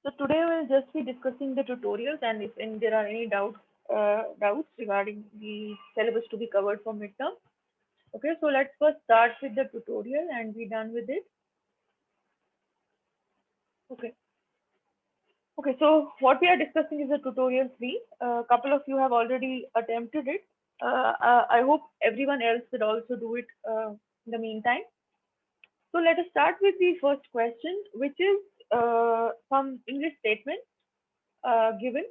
So today we'll just be discussing the tutorials, and if there are any doubts regarding the syllabus to be covered for midterm. Okay, so let's first start with the tutorial and be done with it. Okay. Okay, so what we are discussing is the tutorial 3. A couple of you have already attempted it. I hope everyone else will also do it in the meantime. So let us start with the first question, which is some English statement given,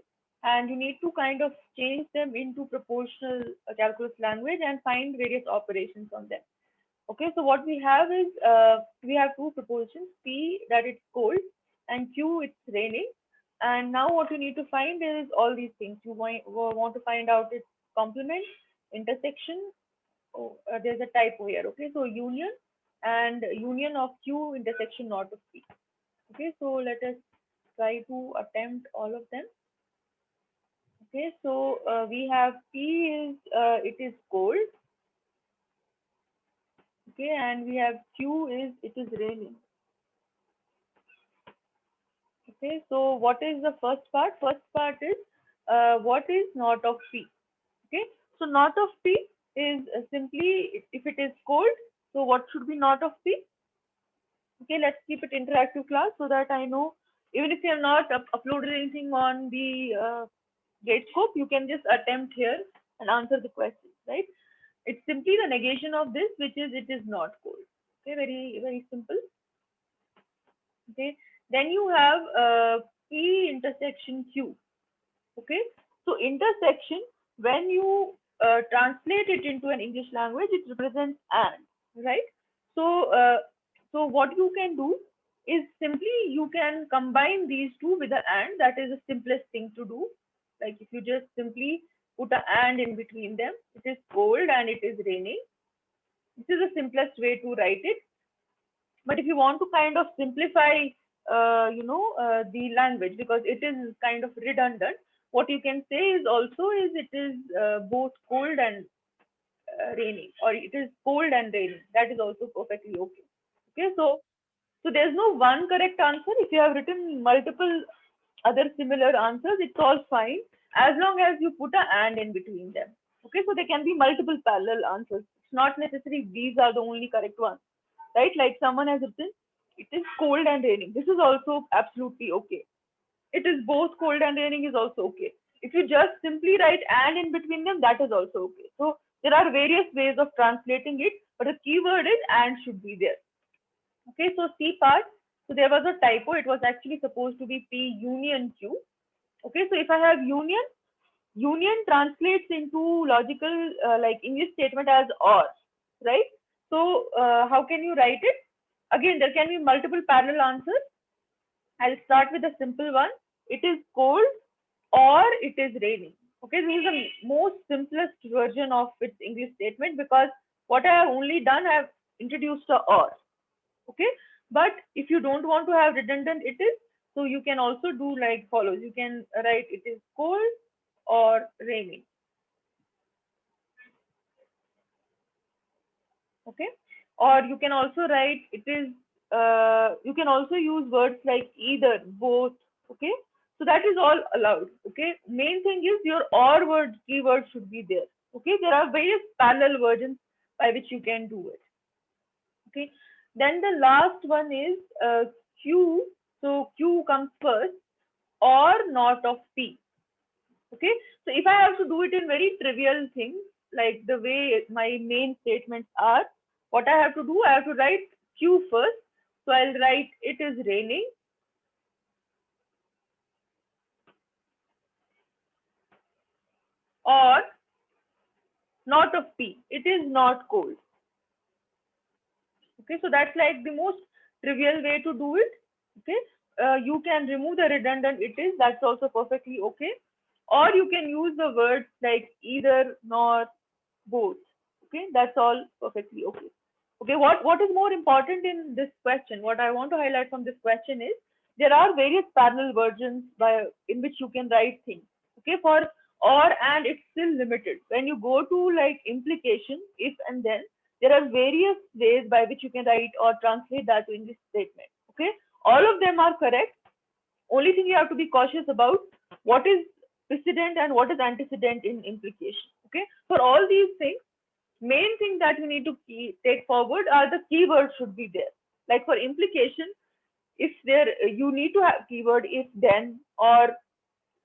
and you need to kind of change them into proportional calculus language and find various operations on them. Okay, so what we have is we have two propositions: P, that it's cold, and Q, it's raining. And now what you need to find is all these things. You want to find out its complement, intersection. Oh, there's a typo here. Okay, so union and union of Q intersection not of P. Okay, so let us try to attempt all of them. Okay, so we have P is it is cold. Okay, and we have Q is it is raining. Okay, so what is the first part? First part is what is not of P. Okay, so not of P is simply if it is cold. So what should be not of P? Okay, let's keep it interactive class so that I know. Even if you have not uploaded anything on the Gatescope, you can just attempt here and answer the question, right? It's simply the negation of this, which is it is not cold. Okay, very simple. Okay, then you have P intersection Q. Okay, so intersection, when you translate it into an English language, it represents and, right? So so what you can do is simply you can combine these two with the and. That is the simplest thing to do. Like if you just simply put a and in between them, it is cold and it is raining. This is the simplest way to write it. But if you want to kind of simplify the language, because it is kind of redundant, what you can say is also is it is both cold and raining, or it is cold and raining. That is also perfectly okay. Okay, so there's no one correct answer. If you have written multiple other similar answers, it's all fine as long as you put a and in between them. Okay, so there can be multiple parallel answers. It's not necessary these are the only correct ones, right? Like someone has written, it is cold and raining. This is also absolutely okay. It is both cold and raining is also okay. If you just simply write and in between them, that is also okay. So there are various ways of translating it, but the keyword is and should be there. Okay, so C part. So there was a typo. It was actually supposed to be P union Q. Okay, so if I have union, union translates into logical like English statement as or, right? So how can you write it? Again, there can be multiple parallel answers. I'll start with a simple one. It is cold or it is raining. Okay, this is the most simplest version of its English statement, because what I have only done, I have introduced a or. Okay, but if you don't want to have redundant it is, so you can also do like follows. You can write it is cold or raining. Okay, or you can also write it is you can also use words like either, both. Okay, so that is all allowed. Okay, main thing is your or word keyword should be there. Okay, there are various parallel versions by which you can do it. Okay, then the last one is Q. So Q comes first, or not of P. Okay, so if I have to do it in very trivial things, like the way my main statements are, what I have to do, I have to write Q first. So I'll write it is raining, or not of P, it is not cold. Okay, so that's like the most trivial way to do it. Okay, you can remove the redundant it is, that's also perfectly okay. Or you can use the words like either, nor, both. Okay, that's all perfectly okay. Okay, what is more important in this question, what I want to highlight from this question is there are various parallel versions by in which you can write things. Okay, for or and it's still limited. When you go to like implication, if and then, there are various ways by which you can write or translate that to English statement. Okay, all of them are correct. Only thing you have to be cautious about, what is precedent and what is antecedent in implication. Okay, for all these things, main thing that you need to take forward are the keywords should be there. Like for implication, if there you need to have keyword if then or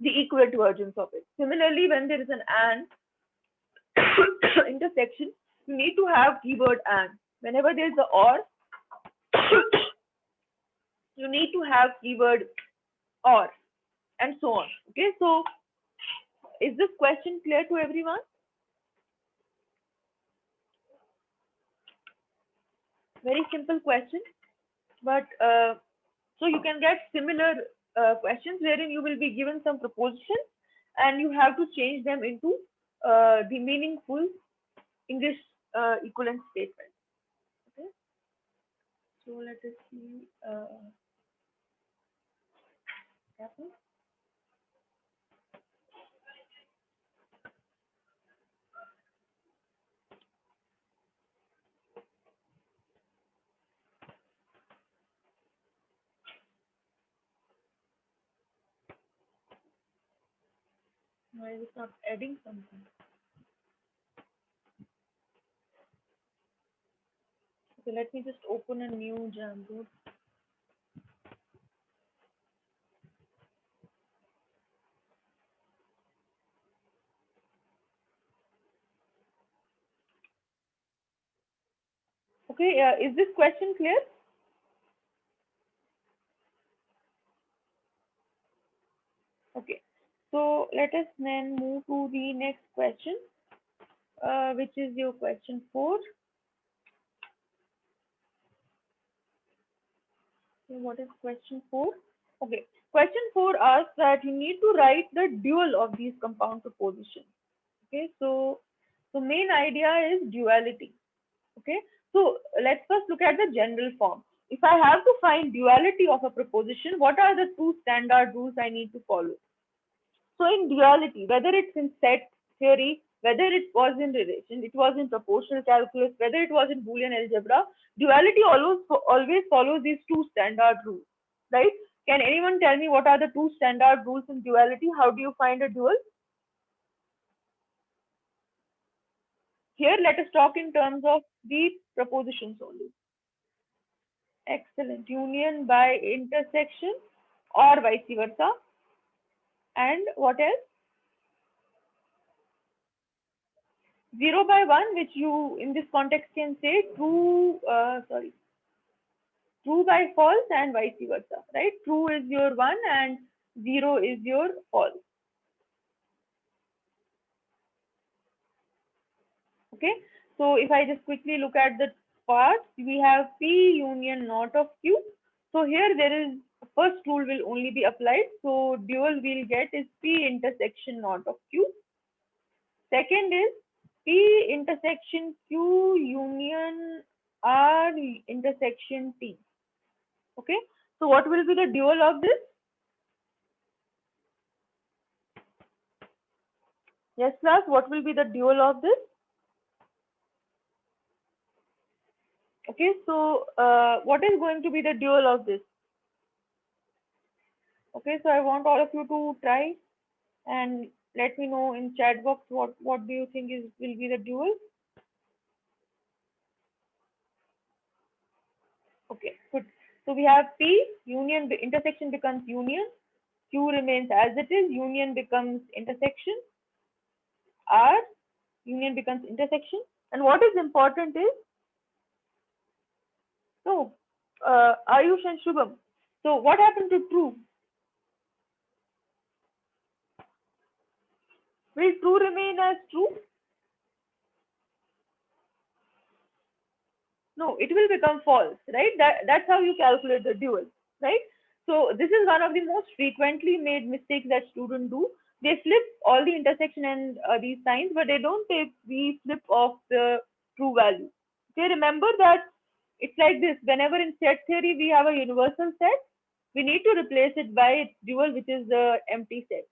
the equivalent versions of it. Similarly, when there is an and intersection, you need to have keyword and. Whenever there is a or, you need to have keyword or, and so on. Okay, so is this question clear to everyone? Very simple question, but so you can get similar questions wherein you will be given some propositions and you have to change them into the meaningful English equivalent statement. Okay, so let us see. Happen. Why is it not adding something? Okay, let me just open a new Jamboard. Okay, is this question clear? Okay, so let us then move to the next question, which is your question 4. So what is question 4? Okay, question 4 asks that you need to write the dual of these compound propositions. Okay, so main idea is duality. Okay, so let's first look at the general form. If I have to find duality of a proposition, what are the two standard rules I need to follow? So in duality, whether it's in set theory, whether it was in relation, it was in proportional calculus, whether it was in Boolean algebra, duality always follows these two standard rules, right? Can anyone tell me what are the two standard rules in duality? How do you find a dual? Here, let us talk in terms of the propositions only. Excellent. Union by intersection or vice versa. And what else? 0 by 1, which you in this context can say true, true by false and vice versa, right? True is your 1 and 0 is your false. Okay, so if I just quickly look at the parts, we have P union not of Q. So here there is first rule will only be applied. So dual we'll get is P intersection not of Q. Second is P intersection Q union R intersection T. Okay, so what will be the dual of this? Yes, class, what will be the dual of this? Okay, so what is going to be the dual of this? Okay, so I want all of you to try and let me know in chat box what do you think is will be the dual. Okay, good. So we have P union intersection becomes union, Q remains as it is, union becomes intersection, R union becomes intersection, and what is important is no Ayush and Shubham. So what happened to true? Will true remain as true? No, it will become false, right? That's how you calculate the dual, right? So this is one of the most frequently made mistakes that students do. They flip all the intersection and these signs, but they don't take the flip of the true value. Okay, remember that it's like this. Whenever in set theory we have a universal set, we need to replace it by its dual, which is the empty set.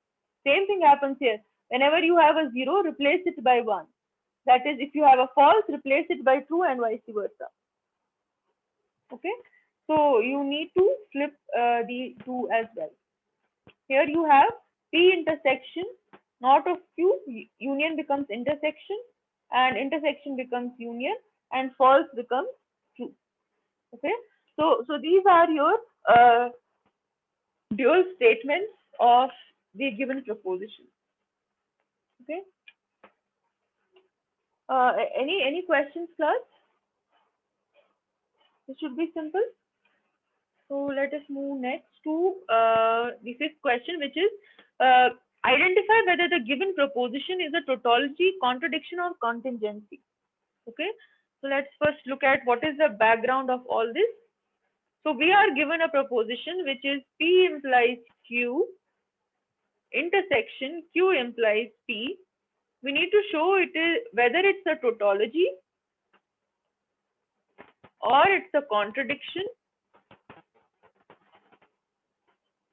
Same thing happens here. Whenever you have a zero, replace it by one. That is, if you have a false, replace it by true and vice versa. Okay, so you need to flip the two as well. Here you have P intersection not of Q, union becomes intersection, and intersection becomes union, and false becomes true. Okay, so these are your dual statements of the given proposition. Okay, any questions, class? This should be simple. So let us move next to the fifth question, which is identify whether the given proposition is a tautology, contradiction, or contingency. Okay, so let's first look at what is the background of all this. So we are given a proposition which is P implies Q, intersection Q implies P. We need to show it is whether it's a tautology or it's a contradiction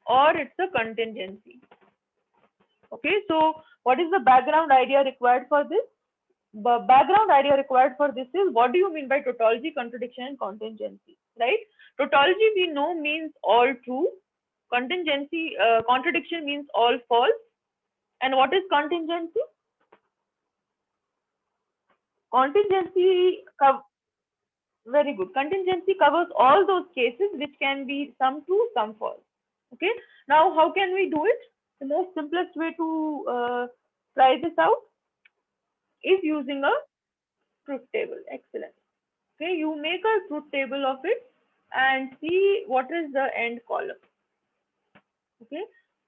or it's a contingency. Okay, so what is the background idea required for this? The background idea required for this is, what do you mean by tautology, contradiction, and contingency, right? Tautology we know means all true. Contradiction means all false. And what is contingency? Contingency, very good. Contingency covers all those cases which can be some true, some false. Okay. Now, how can we do it? The most simplest way to try this out is using a truth table. Excellent. Okay, you make a truth table of it and see what is the end column. Okay,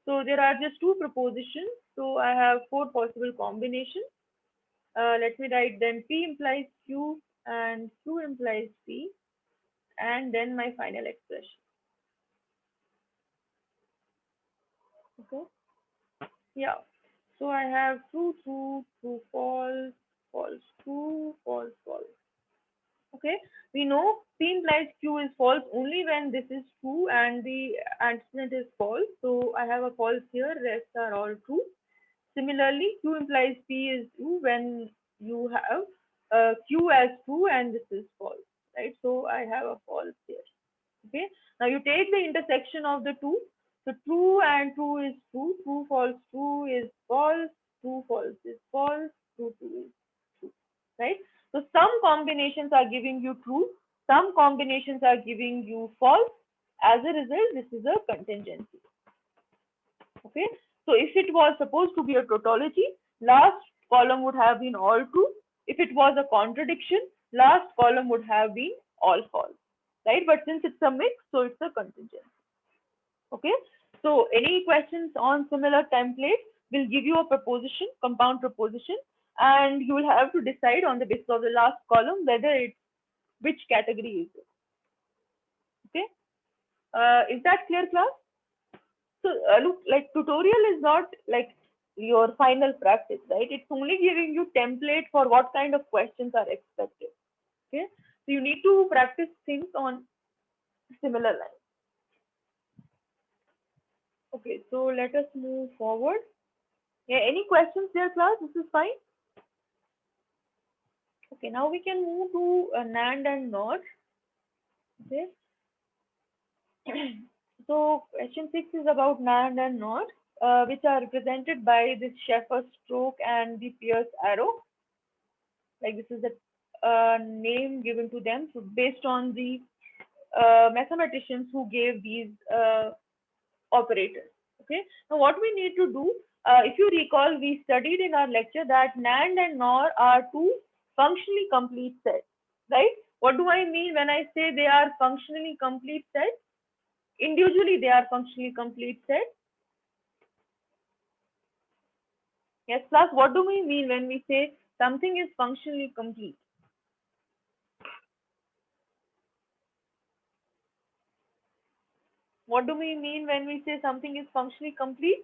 so there are just two propositions. So I have four possible combinations. Let me write then P implies Q and Q implies P, and then my final expression. Okay, yeah. So I have true, true, true, false, false, true, false, false. Okay, we know P implies Q is false only when this is true and the antecedent is false. So I have a false here, rest are all true. Similarly, Q implies P is true when you have Q as true and this is false, right? So I have a false here. Okay, now you take the intersection of the two. So true and true is true, true is false, true false is false, true is true, right? So some combinations are giving you true, some combinations are giving you false. As a result, this is a contingency. Okay, so if it was supposed to be a tautology, last column would have been all true. If it was a contradiction, last column would have been all false, right? But since it's a mix, so it's a contingency. Okay, so any questions on similar template will give you a proposition, compound proposition, and you will have to decide on the basis of the last column whether it's which category is it. Okay, is that clear, class? So look, like tutorial is not like your final practice, right? It's only giving you template for what kind of questions are expected. Okay, so you need to practice things on similar lines. Okay, so let us move forward. Yeah, any questions there, class? This is fine. Okay, now we can move to NAND and NOR. Okay. So question 6 is about NAND and NOR, which are represented by this Schaeffer stroke and the Pierce arrow. Like this is the name given to them. So based on the mathematicians who gave these operators. Okay. Now what we need to do, if you recall, we studied in our lecture that NAND and NOR are two functionally complete sets, right? What do I mean when I say they are functionally complete sets? Individually, they are functionally complete sets. Yes, plus what do we mean when we say something is functionally complete? What do we mean when we say something is functionally complete?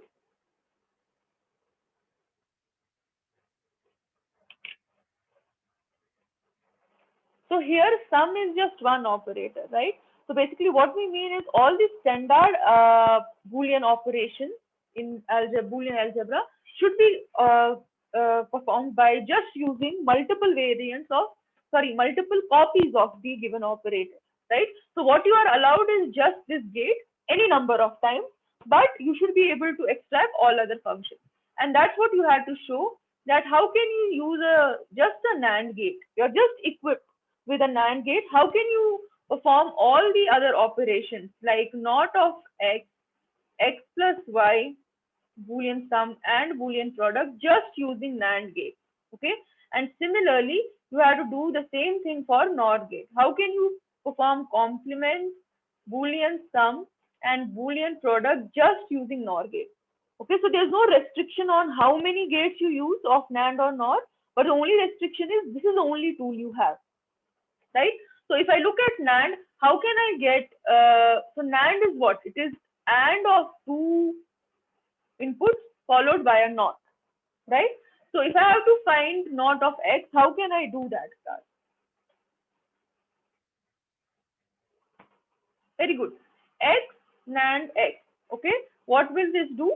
So here sum is just one operator, right? So basically what we mean is all the standard Boolean operations in Boolean algebra should be performed by just using multiple copies of the given operator, right? So what you are allowed is just this gate any number of times. but you should be able to extract all other functions. And that's what you had to show, that how can you use just a NAND gate? You're just equipped with a NAND gate. How can you perform all the other operations like not of x, x plus y, Boolean sum and Boolean product just using NAND gate? Okay. And similarly, you have to do the same thing for NOR gate. How can you perform complement, Boolean sum and Boolean product just using NOR gate? Okay, so there's no restriction on how many gates you use of NAND or NOR, but the only restriction is this is the only tool you have, right? So if I look at NAND, how can I get, so NAND is what? It is AND of two inputs followed by a NOT, right? So if I have to find NOT of X, how can I do that? Very good. X, NAND X. Okay. What will this do?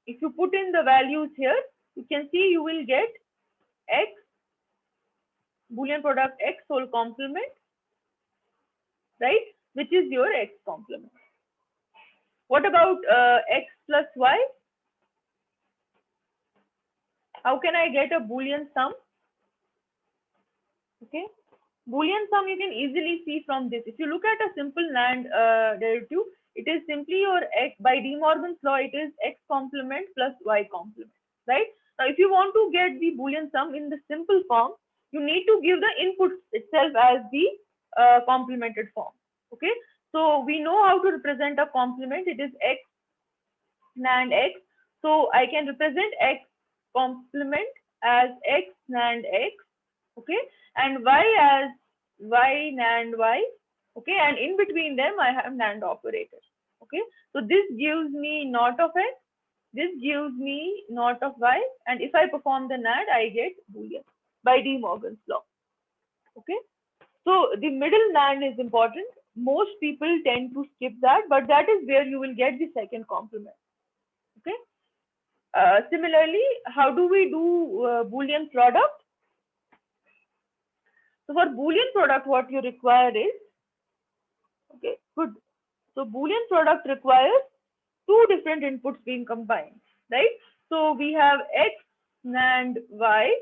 If you put in the values here, you can see you will get X, Boolean product X whole complement, right? Which is your X complement. What about X plus Y? How can I get a Boolean sum? Okay. Boolean sum you can easily see from this. If you look at a simple NAND derivative, it is simply your X, by De Morgan's law, it is X complement plus Y complement, right? Now, if you want to get the Boolean sum in the simple form, you need to give the input itself as the complemented form, okay? So, we know how to represent a complement. It is X NAND X. So, I can represent X complement as X NAND X, okay, and Y as Y NAND Y, okay, and in between them I have NAND operator, okay. So this gives me NOT of X, this gives me NOT of Y, and if I perform the NAND, I get Boolean by De Morgan's law, okay. So the middle NAND is important. Most people tend to skip that, but that is where you will get the second complement, okay. Similarly, how do we do Boolean product? So for Boolean product, what you require is, okay, good. So Boolean product requires two different inputs being combined, right? So we have X NAND Y,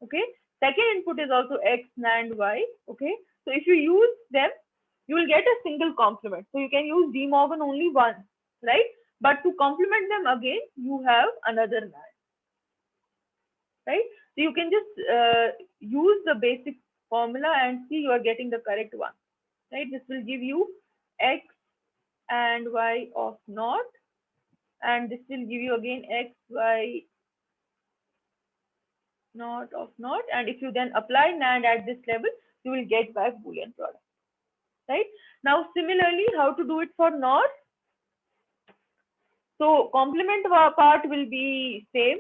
okay. Second input is also X NAND Y, okay. So if you use them, you will get a single complement. So you can use De Morgan only once, right? But to complement them again, you have another NAND, right? So you can just use the basic formula and see you are getting the correct one, right? This will give you X and Y of naught, and this will give you again X, Y naught of naught, and if you then apply NAND at this level, you will get back Boolean product, right? Now similarly, how to do it for NOR? So complement part will be same,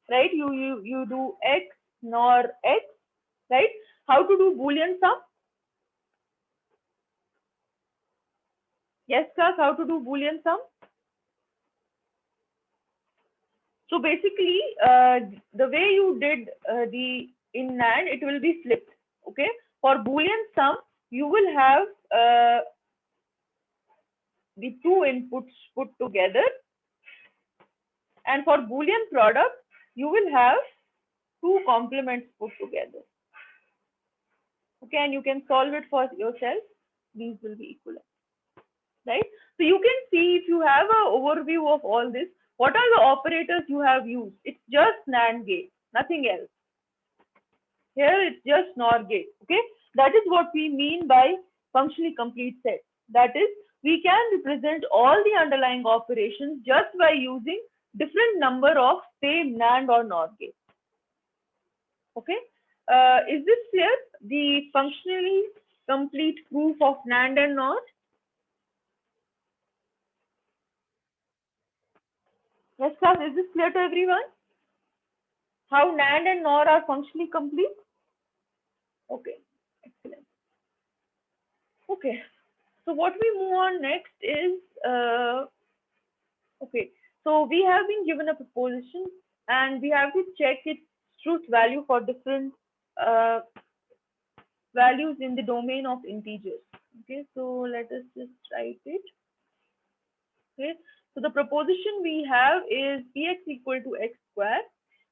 right? You do X NOR X, right? How to do Boolean sum? Yes, class, how to do Boolean sum? So basically, the way you did the in NAND, it will be flipped. Okay. For Boolean sum, you will have the two inputs put together, and for Boolean product, you will have two complements put together. Okay, and you can solve it for yourself. These will be equivalent, right? So you can see, if you have an overview of all this, what are the operators you have used? It's just NAND gate, nothing else. Here it's just NOR gate, okay? That is what we mean by functionally complete set. That is, we can represent all the underlying operations just by using different number of same NAND or NOR gates. Okay? Is this clear? The functionally complete proof of NAND and NOR? Yes, class, is this clear to everyone? How NAND and NOR are functionally complete? Okay, excellent. Okay, so what we move on next is, okay, so we have been given a proposition and we have to check its truth value for different values in the domain of integers. Okay, so let us just write it. Okay, So the proposition we have is px equal to x square,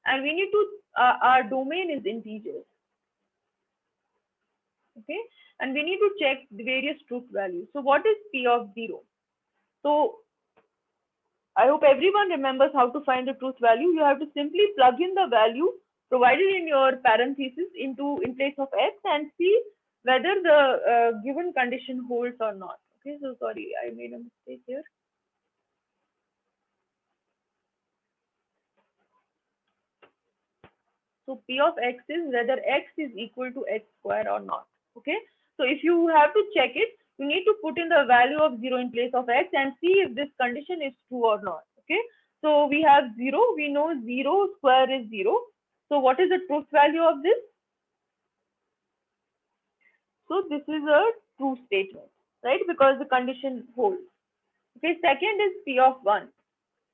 and we need to, our domain is integers, okay? And we need to check the various truth values. So what is p of 0? So I hope everyone remembers how to find the truth value. You have to simply plug in the value provided in your parenthesis in place of x and see whether the given condition holds or not. Okay, so sorry, I made a mistake here. So p of x is whether x is equal to x square or not. Okay, so if you have to check it, you need to put in the value of 0 in place of x and see if this condition is true or not. Okay, so we have 0, we know 0 square is 0. So what is the truth value of this? So this is a true statement, right? Because the condition holds. Okay, second is p of 1.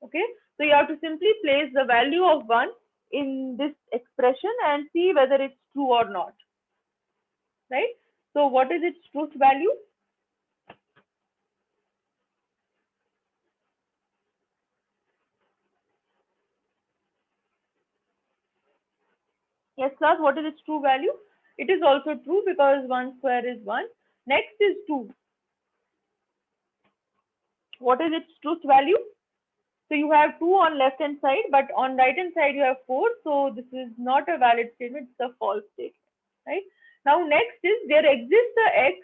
Okay, so you have to simply place the value of 1 in this expression and see whether it's true or not, right? So what is its truth value? Yes, class, what is its true value? It is also true because 1 square is 1. Next is 2. What is its truth value? So you have 2 on left hand side, but on right hand side you have 4. So this is not a valid statement, it's a false statement, right? Now next is there exists a x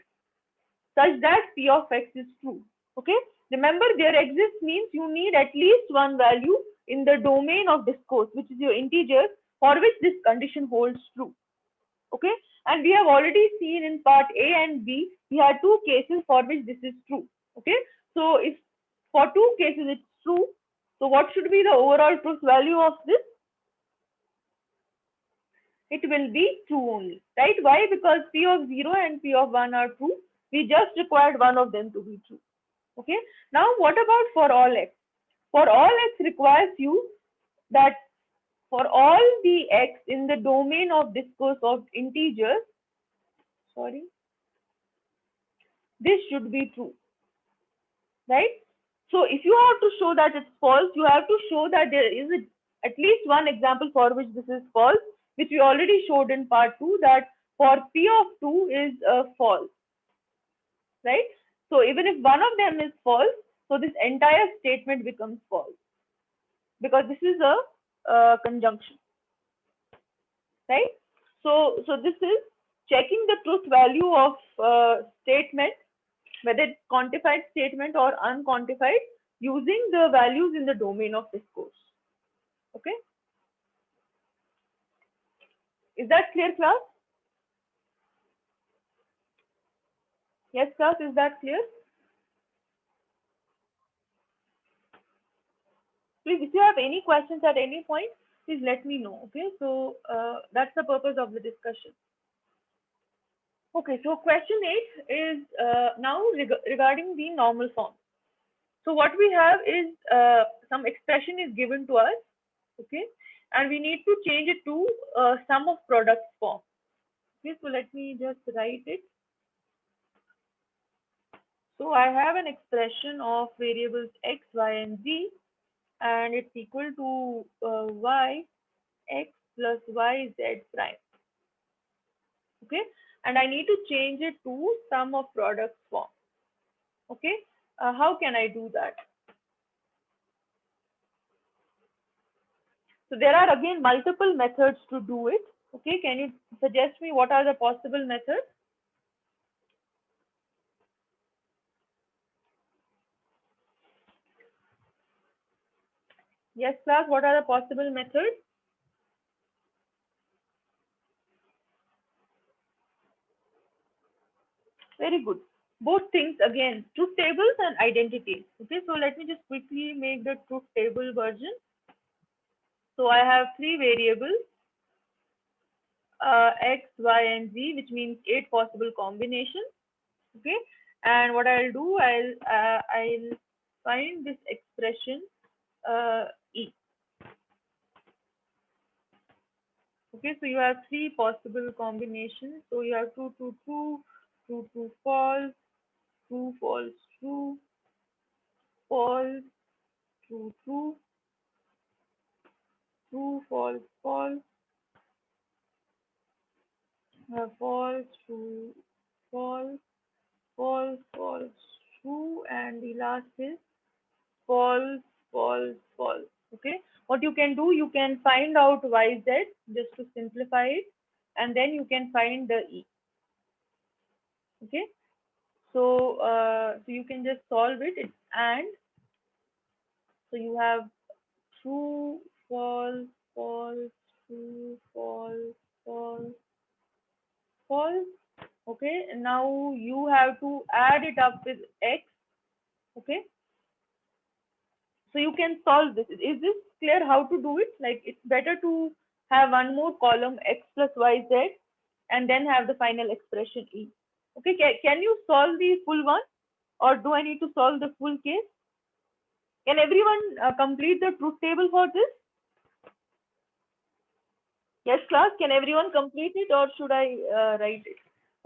such that p of x is true. Okay, remember there exists means you need at least one value in the domain of discourse, which is your integer, for which this condition holds true. Okay, and we have already seen in part A and B, we had two cases for which this is true. Okay, so if for two cases it's true, so what should be the overall truth value of this? It will be true only, right? Why? Because p of 0 and p of 1 are true. We just required one of them to be true. Okay, now what about for all x? For all x requires you that for all the x in the domain of discourse of integers, sorry, this should be true, right? So if you have to show that it's false, you have to show that there is at least one example for which this is false, which we already showed in part 2, that for p of 2 is false, right? So even if one of them is false, so this entire statement becomes false because this is a conjunction, right? So this is checking the truth value of statement, whether it's quantified statement or unquantified, using the values in the domain of discourse. Okay, is that clear, class? Yes, class, is that clear? Please, if you have any questions at any point, please let me know. Okay, so that's the purpose of the discussion. Okay, so question 8 is now regarding the normal form. So what we have is some expression is given to us, okay, and we need to change it to sum of products form. Okay, so let me just write it. So I have an expression of variables x, y, and z, and it's equal to y x plus y z prime. Okay, and I need to change it to sum of products form. Okay, how can I do that? So there are again multiple methods to do it. Okay, can you suggest me what are the possible methods? Yes, class, what are the possible methods? Very good. Both things again, truth tables and identities. Okay, so let me just quickly make the truth table version. So I have three variables, x, y, and z, which means 8 possible combinations. Okay, and what I'll do, I'll find this expression e. Okay, so you have three possible combinations. So you have true, true, true, true, true, false, true, false, true, false, true, true, true, false, false, false, true, false, false, false, true, and the last is false, false, false. Okay. What you can do, you can find out yz just to simplify it, and then you can find the e. Okay. So you can just solve it. It's and so you have true, false, false, true, false, false, false. Okay. And now you have to add it up with x. Okay. So you can solve this. Is this clear how to do it? Like it's better to have one more column x plus yz and then have the final expression e. Okay, can you solve the full one or do I need to solve the full case? Can everyone complete the truth table for this? Yes, class, can everyone complete it or should I write it?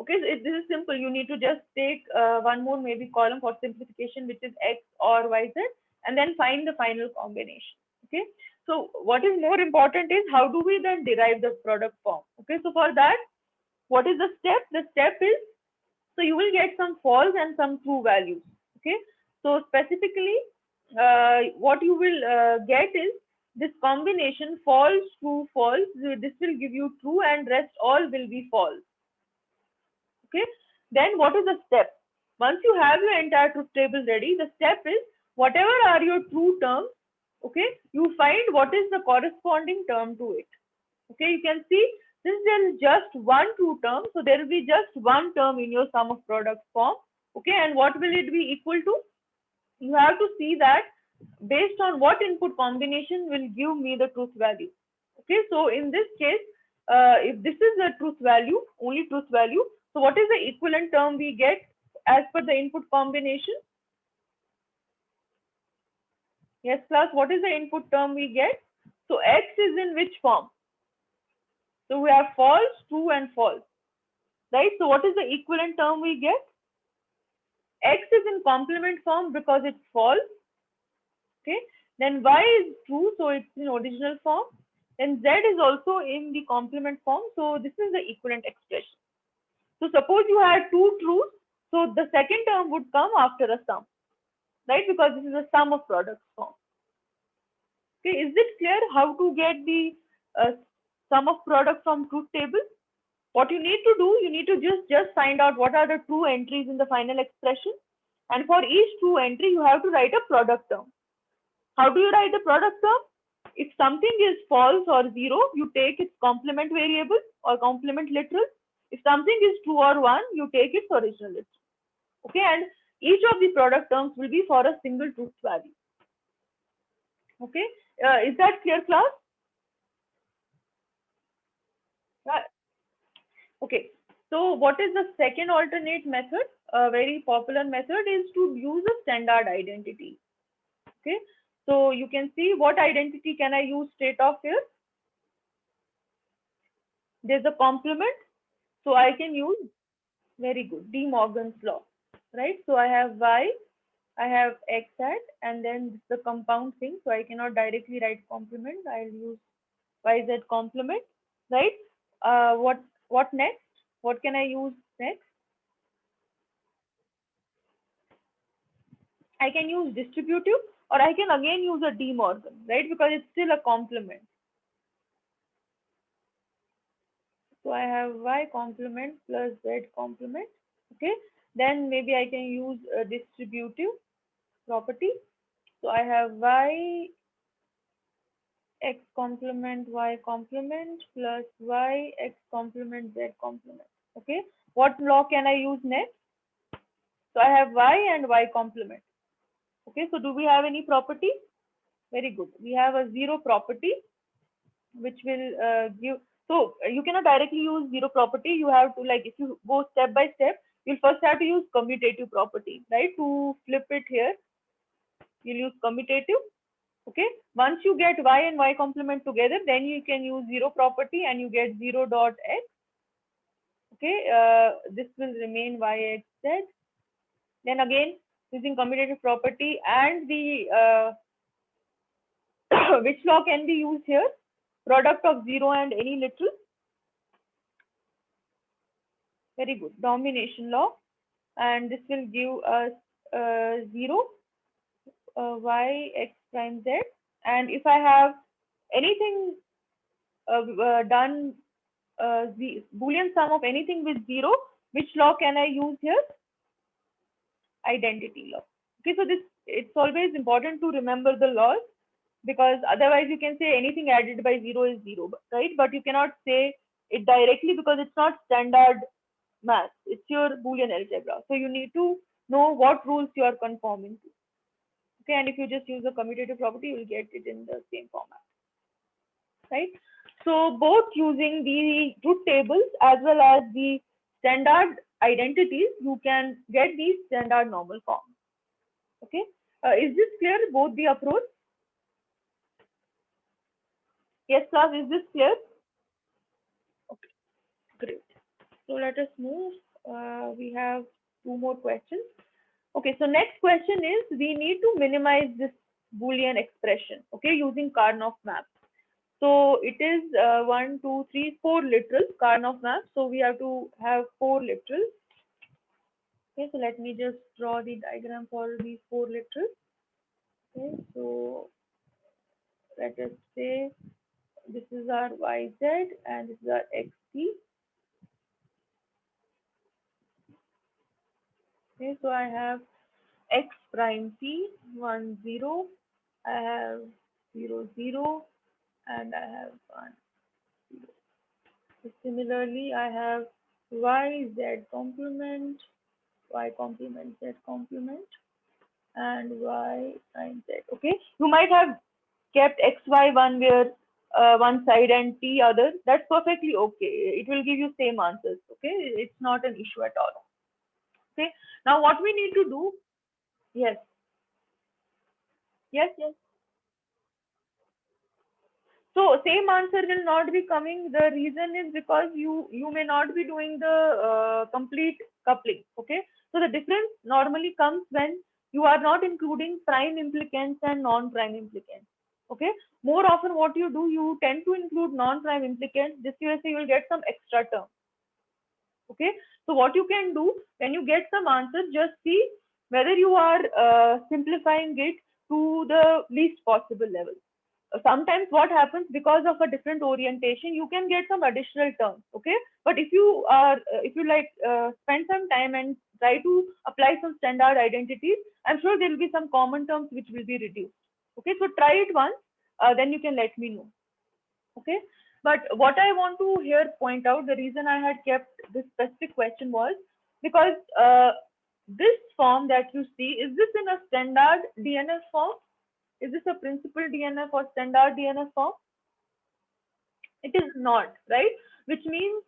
Okay, so this is simple. You need to just take one more maybe column for simplification, which is x or yz, and then find the final combination. Okay, so what is more important is how do we then derive the product form? Okay, so for that, what is the step? The step is, so you will get some false and some true values. Okay, so specifically, what you will get is this combination false, true, false. This will give you true, and rest all will be false. Okay, then what is the step? Once you have your entire truth table ready, the step is whatever are your true terms. Okay, you find what is the corresponding term to it. Okay, you can see since there is just one true term, so there will be just one term in your sum of products form. Okay, and what will it be equal to? You have to see that based on what input combination will give me the truth value. Okay, so in this case, if this is the truth value, only truth value, so what is the equivalent term we get as per the input combination? Yes, class, what is the input term we get? So x is in which form? So we have false, true, and false, right? So what is the equivalent term we get? X is in complement form because it's false. Okay, then y is true, so it's in original form. Then z is also in the complement form, so this is the equivalent expression. So suppose you had two truths, so the second term would come after a sum, right? Because this is a sum of products form. Okay, is it clear how to get the sum of products from truth table? What you need to do, you need to just find out what are the true entries in the final expression, and for each true entry you have to write a product term. How do you write the product term? If something is false or zero, you take its complement variable or complement literal. If something is true or one, you take its original literal. Okay, and each of the product terms will be for a single truth value. Okay, is that clear, class? Okay, so what is the second alternate method? A very popular method is to use a standard identity. Okay, so you can see what identity can I use straight off here? There's a complement, so I can use, very good, De Morgan's law, right? So I have y, I have x hat, and then the compound thing, so I cannot directly write complement. I'll use yz complement, right? What next? What can I use next? I can use distributive, or I can again use a De Morgan, right? Because it's still a complement. So I have y complement plus z complement. Okay. Then maybe I can use a distributive property. So I have y x complement y complement plus y x complement z complement. Okay. What law can I use next? So I have y and y complement. Okay. So do we have any property? Very good. We have a zero property, which will give. So you cannot directly use zero property. You have to, like, if you go step by step, you'll first have to use commutative property, right? To flip it here, you'll use commutative. Okay. Once you get y and y complement together, then you can use zero property and you get 0 dot x. Okay. This will remain y x z. Then again, using commutative property and the Which law can be used here? Product of 0 and any literal. Very good. Domination law. And this will give us 0 y x prime z. And if I have anything done, the Boolean sum of anything with 0, which law can I use here? Identity law. Okay, so this, it's always important to remember the laws, because otherwise you can say anything added by 0 is 0, right? But you cannot say it directly because it's not standard math. It's your Boolean algebra. So you need to know what rules you are conforming to. Okay, and if you just use a commutative property, you will get it in the same format, right? So both using the truth tables as well as the standard identities, you can get these standard normal forms. Okay, is this clear? Both the approach? Yes, class, is this clear? Okay, great. So let us move. We have two more questions. Okay, so next question is, we need to minimize this Boolean expression, okay, using Karnaugh map. So it is 1, 2, 3, 4 literals, Karnaugh map. So we have to have 4 literals. Okay, so let me just draw the diagram for these 4 literals. Okay, so let us say this is our yz and this is our xt. Okay, so I have x prime t 1 0, I have 0 0, and I have 1 0. So similarly, I have y z complement, y complement z complement, and y prime z. Okay, you might have kept xy one where one side and t other. That's perfectly okay. It will give you same answers. Okay, it's not an issue at all. Okay, now what we need to do? Yes, yes, yes. So same answer will not be coming. The reason is because you may not be doing the complete coupling. Okay. So the difference normally comes when you are not including prime implicants and non-prime implicants. Okay. More often what you do, you tend to include non-prime implicants. This way you will get some extra term. Okay. So what you can do when you get some answers, just see whether you are simplifying it to the least possible level. Sometimes what happens, because of a different orientation, you can get some additional terms. Okay, but if you are if you like spend some time and try to apply some standard identities, I'm sure there will be some common terms which will be reduced. Okay, so try it once, then you can let me know. Okay, but what I want to here point out, the reason I had kept this specific question was because this form that you see, is this in a standard DNF form? Is this a principal DNF or standard DNF form? It is not, right? Which means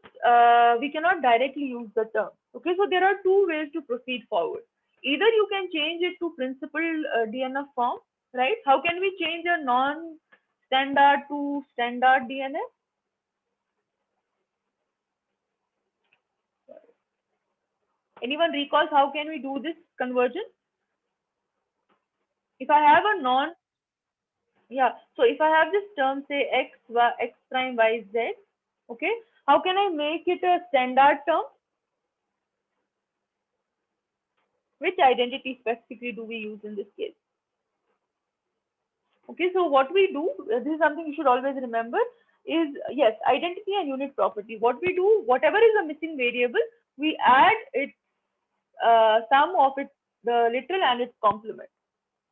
we cannot directly use the term. Okay, so there are two ways to proceed forward. Either you can change it to principal DNF form, right? How can we change a non-standard to standard DNF? Anyone recalls how can we do this conversion? If I have a non, yeah, so if I have this term, say x prime y z, okay, how can I make it a standard term? Which identity specifically do we use in this case? Okay, so what we do, this is something you should always remember, is yes, identity and unit property. What we do, whatever is a missing variable, we add its sum of its the literal and its complement,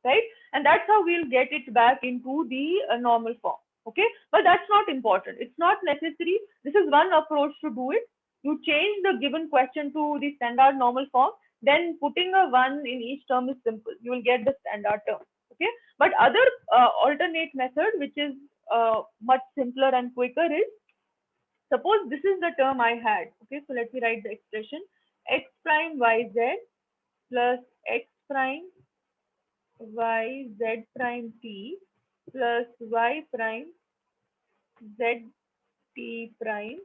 right? And that's how we'll get it back into the normal form. Okay, but that's not important. It's not necessary. This is one approach to do it. You change the given question to the standard normal form, then putting a 1 in each term is simple. You will get the standard term. Okay, but other alternate method, which is much simpler and quicker, is suppose this is the term I had. Okay, so let me write the expression: x prime yz plus x prime y z prime t plus y prime z t prime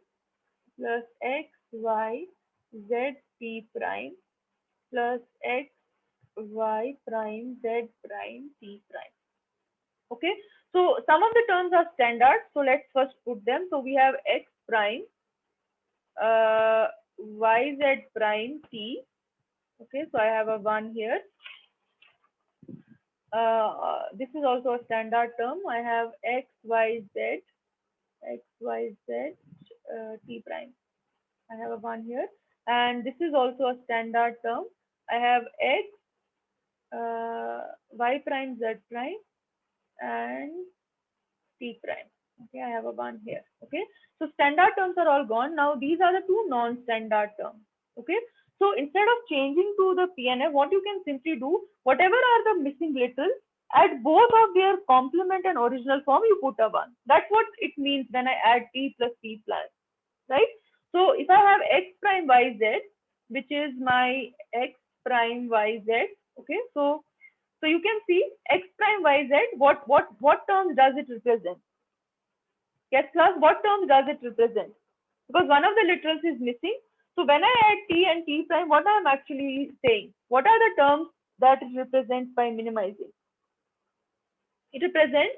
plus x y z t prime plus x y prime z prime t prime. Okay, so some of the terms are standard, so let's first put them. So we have x prime yz prime t. Okay, so I have a 1 here. This is also a standard term. I have x y z t prime. I have a 1 here, and this is also a standard term. I have x y prime z prime and t prime. Okay, I have a 1 here. Okay, so standard terms are all gone. Now these are the two non-standard terms. Okay, so instead of changing to the PNF, what you can simply do, whatever are the missing littles, at both of their complement and original form, you put a 1. That's what it means when I add t plus t plus, right? So if I have x prime yz, which is my x prime yz, okay, so you can see x prime yz, what terms does it represent? Yes, class, what terms does it represent? Because one of the literals is missing. So when I add t and t prime, what I am actually saying? What are the terms that it represents by minimizing? It represents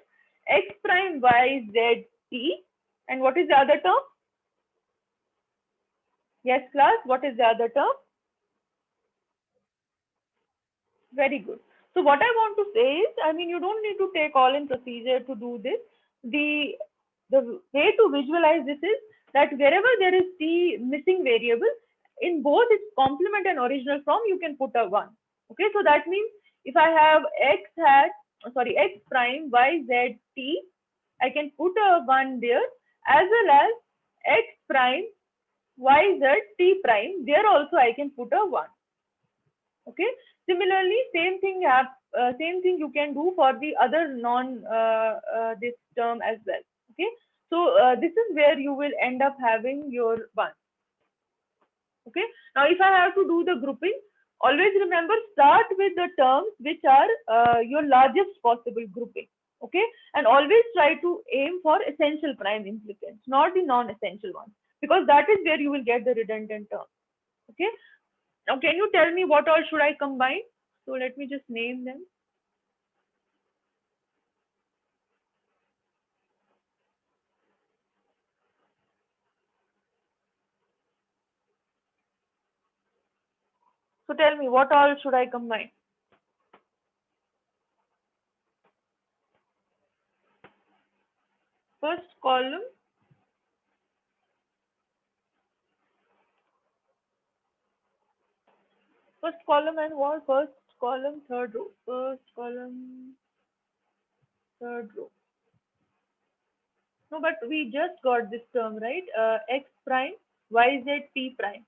x prime y z t. And what is the other term? Yes, class, what is the other term? Very good. So what I want to say is, I mean, you don't need to take all in procedure to do this. The way to visualize this is that wherever there is t missing variable, in both its complement and original form, you can put a 1. Okay, so that means if I have x prime y z t, I can put a 1 there, as well as x prime y z t prime. There also I can put a 1. Okay, similarly same thing you can do for the other non this term as well. Okay, so this is where you will end up having your 1. Okay, now if I have to do the grouping, always remember, start with the terms which are your largest possible grouping. Okay, and always try to aim for essential prime implicants, not the non-essential ones, because that is where you will get the redundant term. Okay, now can you tell me what all should I combine? So let me just name them. So tell me what all should I combine? First column, and what? First column, third row. First column, third row. No, but we just got this term, right? X prime, YZ, T prime,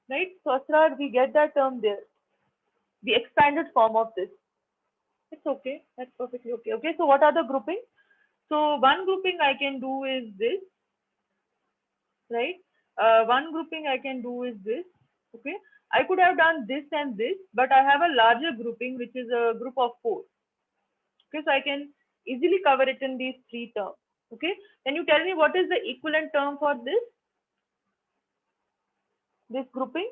right? So Asrar, we get that term there. The expanded form of this. It's okay. That's perfectly okay. Okay, so what are the grouping? So one grouping I can do is this, right? One grouping I can do is this. Okay, I could have done this and this, but I have a larger grouping, which is a group of 4. Okay, so I can easily cover it in these 3 terms. Okay, can you tell me what is the equivalent term for this grouping?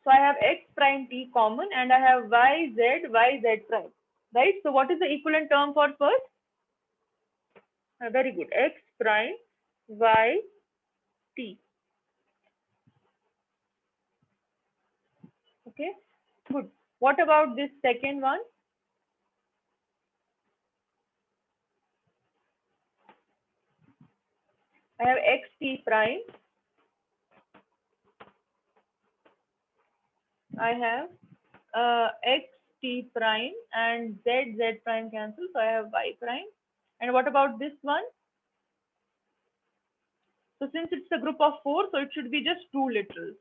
So I have x prime t common, and I have yz prime, right? So what is the equivalent term for first? Very good, x prime y t. Okay, good. What about this second one? I have x t prime. I have x t prime and z prime cancel, so I have y prime. And what about this one? So since it's a group of 4, so it should be just 2 literals.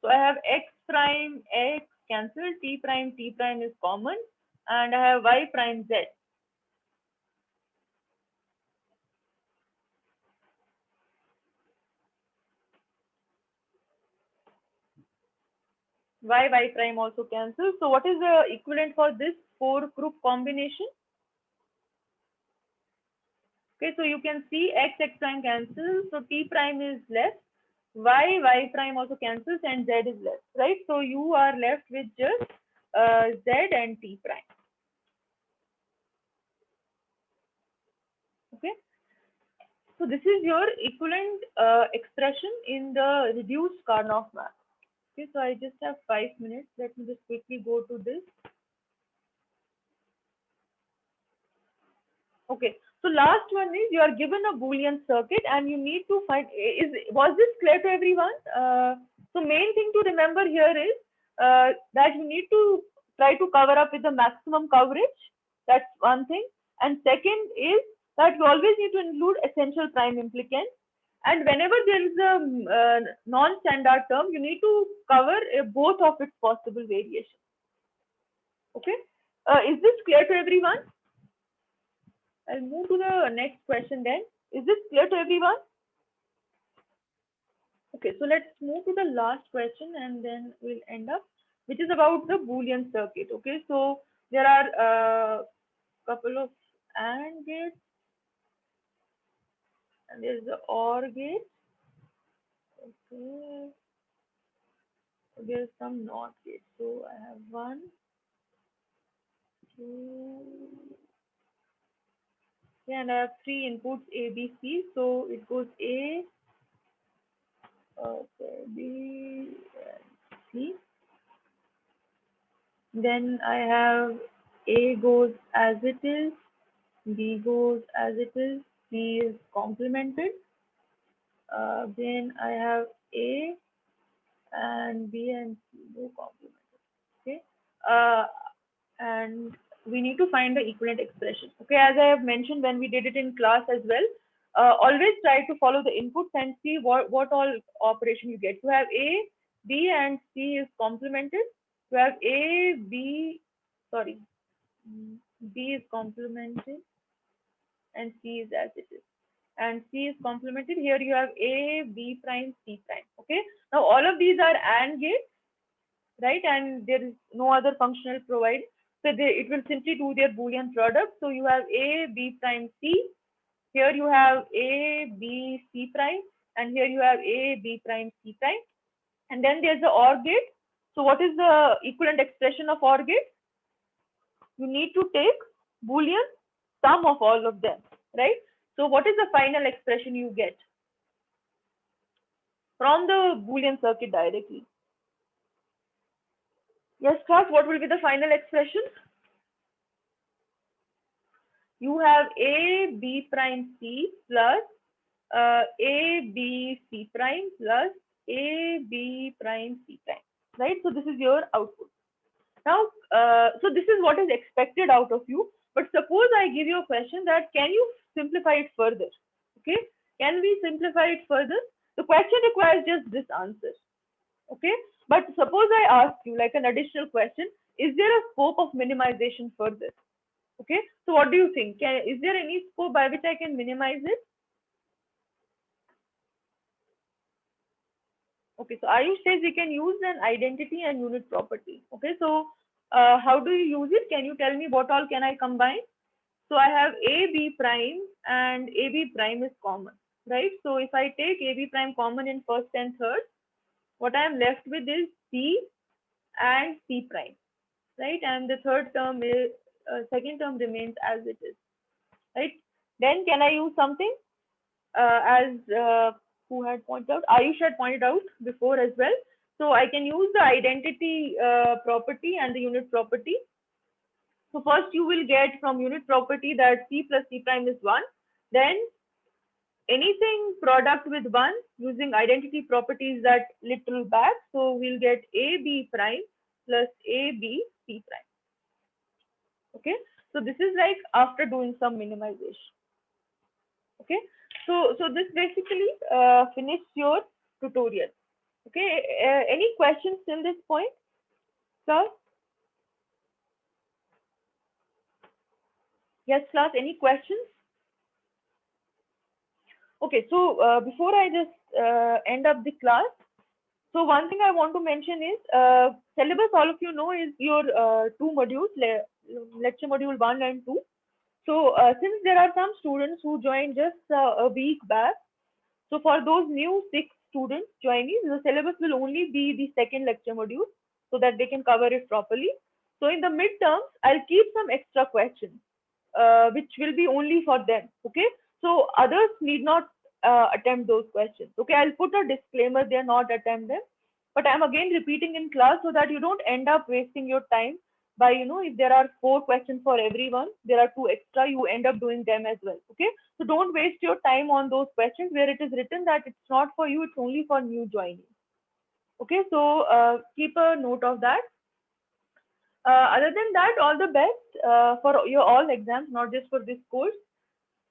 So I have x prime x cancel, t prime is common, and I have y prime z. Y prime also cancels. So what is the equivalent for this 4 group combination? Okay, so you can see x prime cancels, so t prime is left, y prime also cancels, and z is left, right? So you are left with just Z and T prime. Okay. So this is your equivalent expression in the reduced Karnaugh map. Okay, so I just have 5 minutes. Let me just quickly go to this. Okay, so last one is you are given a Boolean circuit and you need to find, was this clear to everyone? So main thing to remember here is that you need to try to cover up with the maximum coverage. That's one thing. And second is that you always need to include essential prime implicants. And whenever there is a non-standard term, you need to cover both of its possible variations. Okay, is this clear to everyone? I'll move to the next question then. Is this clear to everyone? Okay, so let's move to the last question and then we'll end up, which is about the Boolean circuit. Okay, so there are a couple of AND gates and there's the OR gate. Okay, there's some NOT gates. So I have 1, 2, yeah, and I have 3 inputs A, B, C. So it goes A, okay, B, and C. Then I have A goes as it is, B goes as it is, C is complemented. Then I have A and B and C go complemented. Okay. And we need to find the equivalent expression. Okay, as I have mentioned when we did it in class as well, always try to follow the inputs and see what all operation you get. You have A, B and C is complemented. You have A, B, sorry, B is complemented and C is as it is. And C is complemented. Here you have A, B prime, C prime. Okay. Now all of these are AND gates, right? And there is no other functional provided. So it will simply do their Boolean product. So you have A, B prime, C. Here you have A, B, C prime. And here you have A, B prime, C prime. And then there's the OR gate. So what is the equivalent expression of OR gate? You need to take Boolean sum of all of them, right? So what is the final expression you get from the Boolean circuit directly? Yes, class, what will be the final expression? You have A, B prime, C plus A, B, C prime plus A, B prime, C prime, right? So this is your output. Now, so this is what is expected out of you. But suppose I give you a question that can you simplify it further? Okay, can we simplify it further? The question requires just this answer. Okay, but suppose I ask you like an additional question, is there a scope of minimization further? Okay, so what do you think? Is there any scope by which I can minimize it? Okay, so Ayush says we can use an identity and unit property. Okay, so how do you use it? Can you tell me what all can I combine? So I have AB prime and AB prime is common, right? So if I take AB prime common in first and third, what I am left with is C and C prime, right? And the third term is, second term remains as it is, right? Then can I use something as who had pointed out? Ayush had pointed out before as well. So I can use the identity property and the unit property. So first you will get from unit property that C plus C prime is 1. Then anything product with 1 using identity properties that little back. So we'll get AB prime plus AB C prime. Okay. So this is like after doing some minimization. Okay. So this basically finished your tutorial. Okay. Any questions till this point, sir? Yes, class. Any questions? Okay. So before I just end up the class, so one thing I want to mention is syllabus. All of you know is your 2 modules, lecture module 1 and 2. So since there are some students who joined just a week back, so for those new 6 students joining, the syllabus will only be the second lecture module so that they can cover it properly. So in the midterms, I'll keep some extra questions, which will be only for them. Okay. So others need not attempt those questions. Okay. I'll put a disclaimer there, not attempt them. But I'm again repeating in class so that you don't end up wasting your time by, if there are 4 questions for everyone, there are 2 extra, you end up doing them as well. Okay. So don't waste your time on those questions where it is written that it's not for you, it's only for new joinees. Okay. So keep a note of that. Other than that, all the best for your all exams, not just for this course.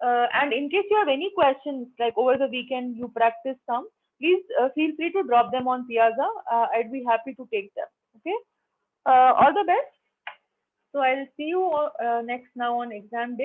And in case you have any questions, like over the weekend you practice some, please feel free to drop them on Piazza. I'd be happy to take them. Okay. All the best. So I'll see you next now on exam day.